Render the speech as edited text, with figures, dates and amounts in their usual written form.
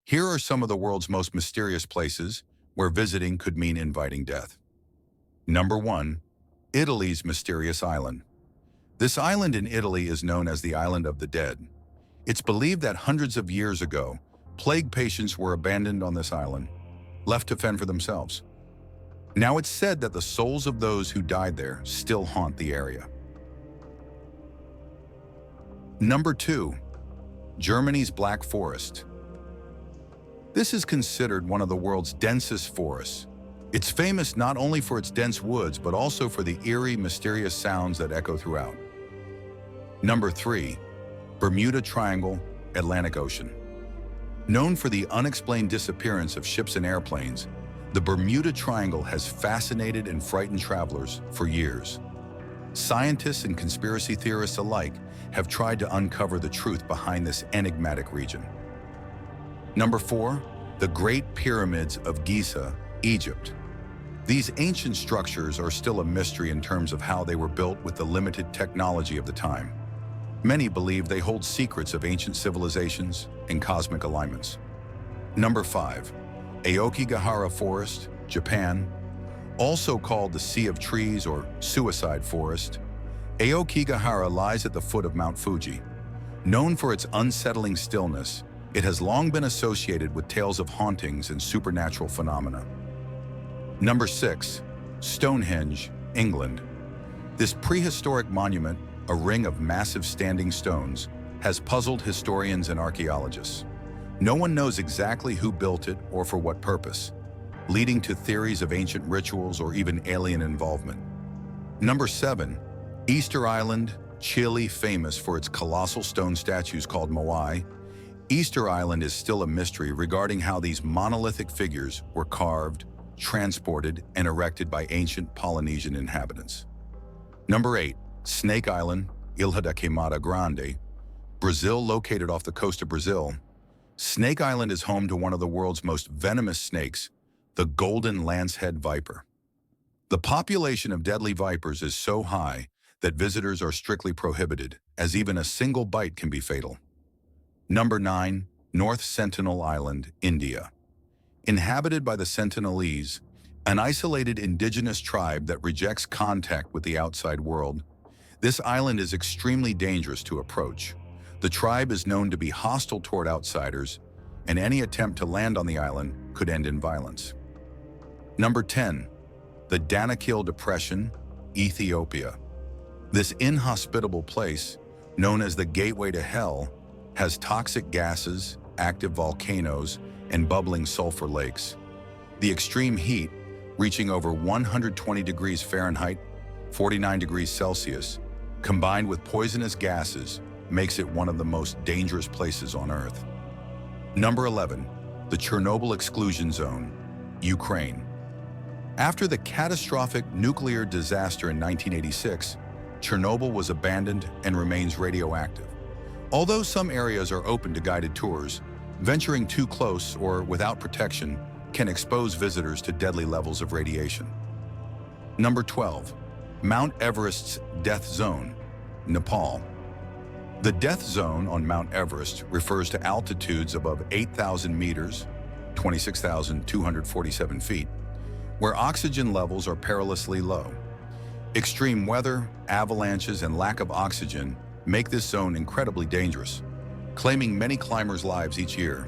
Here are some of the world's most mysterious places where visiting could mean inviting death. Number 1. Italy's mysterious island. This island in Italy is known as the Island of the Dead. It's believed that hundreds of years ago, plague patients were abandoned on this island, left to fend for themselves. Now it's said that the souls of those who died there still haunt the area. Number 2. Germany's Black Forest. This is considered one of the world's densest forests. It's famous not only for its dense woods, but also for the eerie, mysterious sounds that echo throughout. Number 3. Bermuda Triangle, Atlantic Ocean. Known for the unexplained disappearance of ships and airplanes, the Bermuda Triangle has fascinated and frightened travelers for years. Scientists and conspiracy theorists alike have tried to uncover the truth behind this enigmatic region. Number 4. The Great Pyramids of Giza, Egypt. These ancient structures are still a mystery in terms of how they were built with the limited technology of the time. Many believe they hold secrets of ancient civilizations and cosmic alignments. Number 5. Aokigahara Forest, Japan. Also called the Sea of Trees or Suicide Forest, Aokigahara lies at the foot of Mount Fuji. Known for its unsettling stillness, it has long been associated with tales of hauntings and supernatural phenomena. Number 6. Stonehenge, England. This prehistoric monument, a ring of massive standing stones, has puzzled historians and archaeologists. No one knows exactly who built it or for what purpose, leading to theories of ancient rituals or even alien involvement. Number 7. Easter Island, Chile, famous for its colossal stone statues called moai. Easter Island is still a mystery regarding how these monolithic figures were carved, transported, and erected by ancient Polynesian inhabitants. Number 8. Snake Island, Ilha da Queimada Grande, Brazil. Located off the coast of Brazil, Snake Island is home to one of the world's most venomous snakes, the golden lancehead viper. The population of deadly vipers is so high that visitors are strictly prohibited, as even a single bite can be fatal. Number 9. North Sentinel Island, India. Inhabited by the Sentinelese, an isolated indigenous tribe that rejects contact with the outside world, this island is extremely dangerous to approach. The tribe is known to be hostile toward outsiders, and any attempt to land on the island could end in violence. Number 10. The Danakil Depression, Ethiopia. This inhospitable place, known as the Gateway to Hell, has toxic gases, active volcanoes, and bubbling sulfur lakes. The extreme heat, reaching over 120 degrees Fahrenheit, 49 degrees Celsius, combined with poisonous gases, makes it one of the most dangerous places on Earth. Number 11. The Chernobyl Exclusion Zone, Ukraine. After the catastrophic nuclear disaster in 1986, Chernobyl was abandoned and remains radioactive. Although some areas are open to guided tours, venturing too close or without protection can expose visitors to deadly levels of radiation. Number 12. Mount Everest's Death Zone, Nepal. The death zone on Mount Everest refers to altitudes above 8,000 meters, 26,247 feet, where oxygen levels are perilously low. Extreme weather, avalanches, and lack of oxygen make this zone incredibly dangerous, claiming many climbers' lives each year.